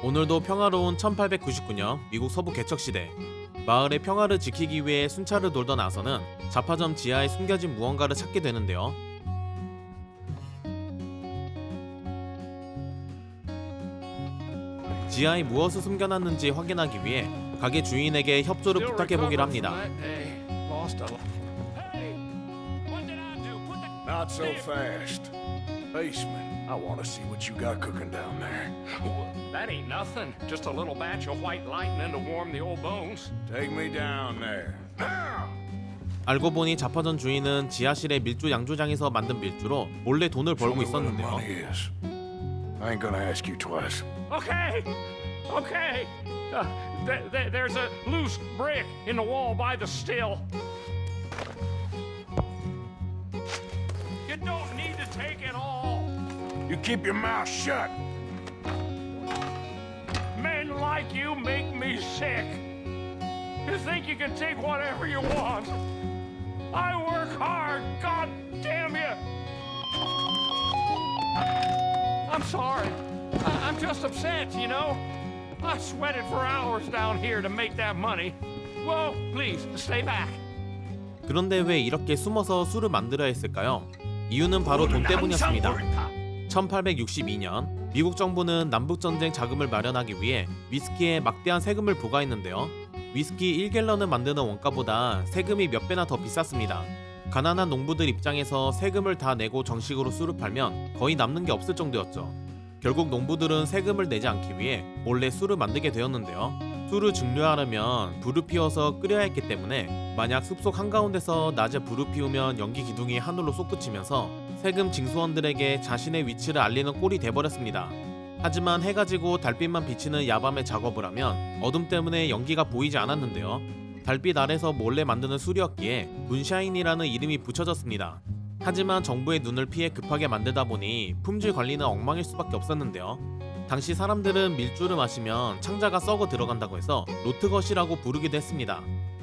오늘도 평화로운 1899년 미국 서부 개척시대, 마을의 평화를 지키기 위해 순찰을 돌던 아서는 잡화점 지하에 숨겨진 무언가를 찾게 되는데요. 지하에 무엇을 숨겨놨는지 확인하기 위해 가게 주인에게 협조를 부탁해보기로 합니다. Not so fast. Basement. I want to see what you got cooking down there. That ain't nothing. Just a little batch of white lightning to warm the old bones. Take me down there. Now! 알고 보니 잡화점 주인은 지하실의 밀주 양조장에서 만든 밀주로 몰래 돈을 벌고 Show me where the 있었는데요. money is. I ain't gonna ask you twice. Okay, okay. There's a loose brick in the wall by the still. You don't need to take it all. You keep your mouth shut. Men like you make me sick. You think you can take whatever you want. I work hard, God damn you. I'm sorry. I'm just upset, you know. I sweated for hours down here to make that money. Well, please, stay back. 그런데 왜 이렇게 숨어서 술을 만들어야 했을까요? 이유는 바로 돈 때문이었습니다. 1862년 미국 정부는 남북전쟁 자금을 마련하기 위해 위스키에 막대한 세금을 부과했는데요. 위스키 1갤런을 만드는 원가보다 세금이 몇 배나 더 비쌌습니다. 가난한 농부들 입장에서 세금을 다 내고 정식으로 술을 팔면 거의 남는 게 없을 정도였죠. 결국 농부들은 세금을 내지 않기 위해 몰래 술을 만들게 되었는데요. 술을 증류하려면 불을 피워서 끓여야 했기 때문에 만약 숲속 한가운데서 낮에 불을 피우면 연기 기둥이 하늘로 솟구치면서 세금 징수원들에게 자신의 위치를 알리는 꼴이 돼버렸습니다. 하지만 해가 지고 달빛만 비치는 야밤에 작업을 하면 어둠 때문에 연기가 보이지 않았는데요. 달빛 아래서 몰래 만드는 술이었기에 문샤인이라는 이름이 붙여졌습니다. 하지만 정부의 눈을 피해 급하게 만들다 보니 품질 관리는 엉망일 수밖에 없었는데요. 당시 사람들은 밀주를 마시면 창자가 썩어 들어간다고 해서 로트것이라고 부르기도 했습니다.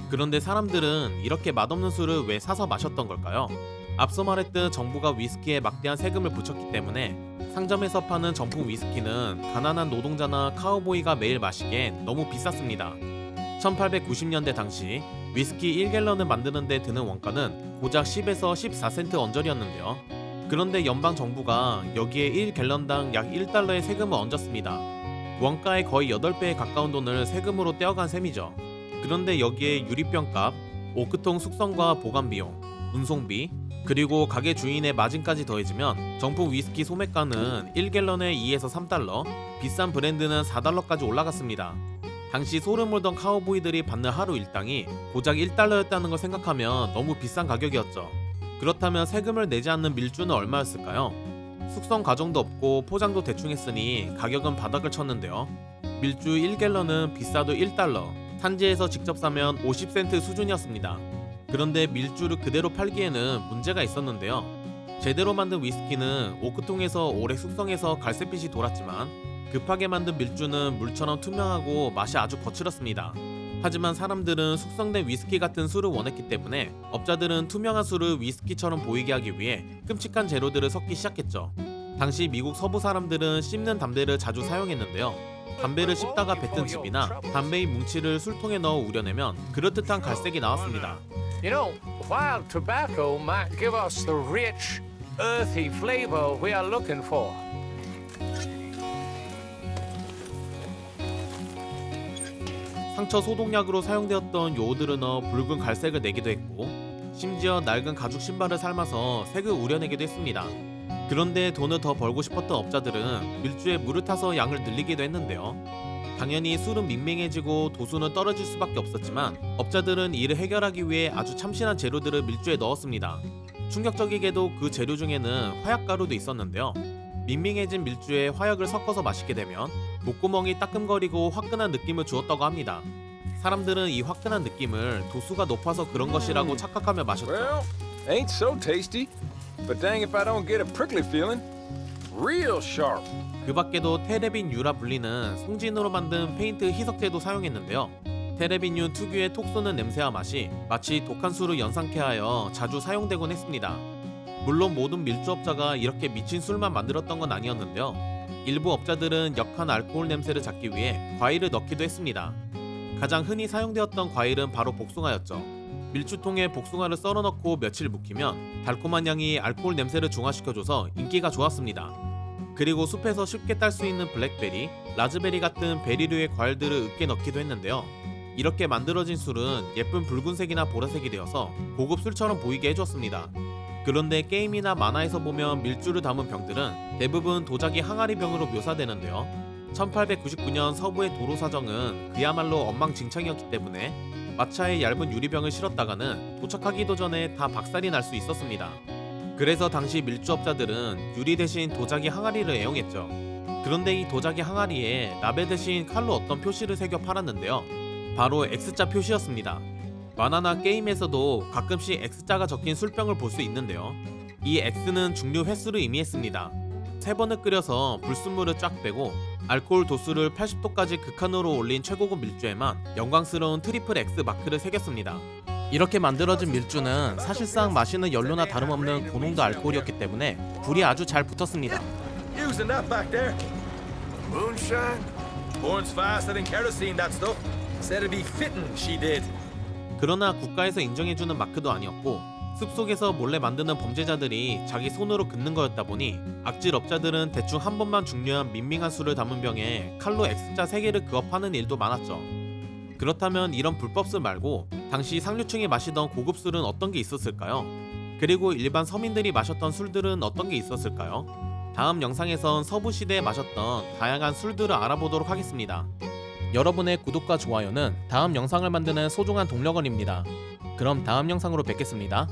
그런데 사람들은 이렇게 맛없는 술을 왜 사서 마셨던 걸까요? 앞서 말했듯 정부가 위스키에 막대한 세금을 붙였기 때문에 상점에서 파는 정품 위스키는 가난한 노동자나 카우보이가 매일 마시기엔 너무 비쌌습니다. 1890년대 당시 위스키 1갤런을 만드는 데 드는 원가는 고작 10에서 14센트 언저리였는데요. 그런데 연방 정부가 여기에 1갤런당 약 1달러의 세금을 얹었습니다. 원가의 거의 8배에 가까운 돈을 세금으로 떼어간 셈이죠. 그런데 여기에 유리병값, 오크통 숙성과 보관 비용, 운송비, 그리고 가게 주인의 마진까지 더해지면 정품 위스키 소매가는 1갤런에 2에서 3달러, 비싼 브랜드는 4달러까지 올라갔습니다. 당시 소름 물던 카우보이들이 받는 하루 일당이 고작 1달러였다는 걸 생각하면 너무 비싼 가격이었죠. 그렇다면 세금을 내지 않는 밀주는 얼마였을까요? 숙성 과정도 없고 포장도 대충 했으니 가격은 바닥을 쳤는데요. 밀주 1갤런은 비싸도 1달러, 산지에서 직접 사면 50센트 수준이었습니다. 그런데 밀주를 그대로 팔기에는 문제가 있었는데요. 제대로 만든 위스키는 오크통에서 오래 숙성해서 갈색빛이 돌았지만 급하게 만든 밀주는 물처럼 투명하고 맛이 아주 거칠었습니다. 하지만 사람들은 숙성된 위스키 같은 술을 원했기 때문에 업자들은 투명한 술을 위스키처럼 보이게 하기 위해 끔찍한 재료들을 섞기 시작했죠. 당시 미국 서부 사람들은 씹는 담배를 자주 사용했는데요. 담배를 씹다가 뱉은 즙이나 담배의 뭉치를 술통에 넣어 우려내면 그럴듯한 갈색이 나왔습니다. You know, wild tobacco might give us the rich, earthy flavor we are looking for. 상처 소독약으로 사용되었던 요오드를 넣어 붉은 갈색을 내기도 했고 심지어 낡은 가죽 신발을 삶아서 색을 우려내기도 했습니다. 그런데 돈을 더 벌고 싶었던 업자들은 밀주에 물을 타서 양을 늘리기도 했는데요. 당연히 술은 밍밍해지고 도수는 떨어질 수밖에 없었지만 업자들은 이를 해결하기 위해 아주 참신한 재료들을 밀주에 넣었습니다. 충격적이게도 그 재료 중에는 화약가루도 있었는데요. 밍밍해진 밀주에 화약을 섞어서 마시게 되면 목구멍이 따끔거리고 화끈한 느낌을 주었다고 합니다. 사람들은 이 화끈한 느낌을 도수가 높아서 그런 것이라고 착각하며 마셨죠. Well, ain't so tasty, but dang if I don't get a prickly feeling. Real sharp. 그 밖에도 테레빈유라 불리는 송진으로 만든 페인트 희석제도 사용했는데요. 테레빈유 특유의 톡 쏘는 냄새와 맛이 마치 독한 술을 연상케 하여 자주 사용되곤 했습니다. 물론 모든 밀주업자가 이렇게 미친 술만 만들었던 건 아니었는데요. 일부 업자들은 역한 알코올 냄새를 잡기 위해 과일을 넣기도 했습니다. 가장 흔히 사용되었던 과일은 바로 복숭아였죠. 밀주통에 복숭아를 썰어 넣고 며칠 묵히면 달콤한 향이 알코올 냄새를 중화시켜줘서 인기가 좋았습니다. 그리고 숲에서 쉽게 딸 수 있는 블랙베리, 라즈베리 같은 베리류의 과일들을 으깨 넣기도 했는데요. 이렇게 만들어진 술은 예쁜 붉은색이나 보라색이 되어서 고급 술처럼 보이게 해줬습니다. 그런데 게임이나 만화에서 보면 밀주를 담은 병들은 대부분 도자기 항아리 병으로 묘사되는데요. 1899년 서부의 도로 사정은 그야말로 엉망진창이었기 때문에 마차에 얇은 유리병을 실었다가는 도착하기도 전에 다 박살이 날 수 있었습니다. 그래서 당시 밀주업자들은 유리 대신 도자기 항아리를 애용했죠. 그런데 이 도자기 항아리에 라벨 대신 칼로 어떤 표시를 새겨 팔았는데요. 바로 X자 표시였습니다. 만화나 게임에서도 가끔씩 X자가 적힌 술병을 볼 수 있는데요. 이 X는 중류 횟수를 의미했습니다. 3번을 끓여서 불순물을 쫙 빼고 알코올 도수를 80도까지 극한으로 올린 최고급 밀주에만 영광스러운 트리플 X 마크를 새겼습니다. 이렇게 만들어진 밀주는 사실상 마시는 연료나 다름없는 고농도 알코올이었기 때문에 불이 아주 잘 붙었습니다. Using that back there. Moonshine? Burns faster than kerosene, that stuff. Said it'd be fitting, she did. 그러나 국가에서 인정해주는 마크도 아니었고 숲속에서 몰래 만드는 범죄자들이 자기 손으로 긋는 거였다 보니 악질 업자들은 대충 한 번만 중류한 밍밍한 술을 담은 병에 칼로 X자 3개를 그어 파는 일도 많았죠. 그렇다면 이런 불법술 말고 당시 상류층이 마시던 고급술은 어떤 게 있었을까요? 그리고 일반 서민들이 마셨던 술들은 어떤 게 있었을까요? 다음 영상에선 서부시대에 마셨던 다양한 술들을 알아보도록 하겠습니다. 여러분의 구독과 좋아요는 다음 영상을 만드는 소중한 동력원입니다. 그럼 다음 영상으로 뵙겠습니다.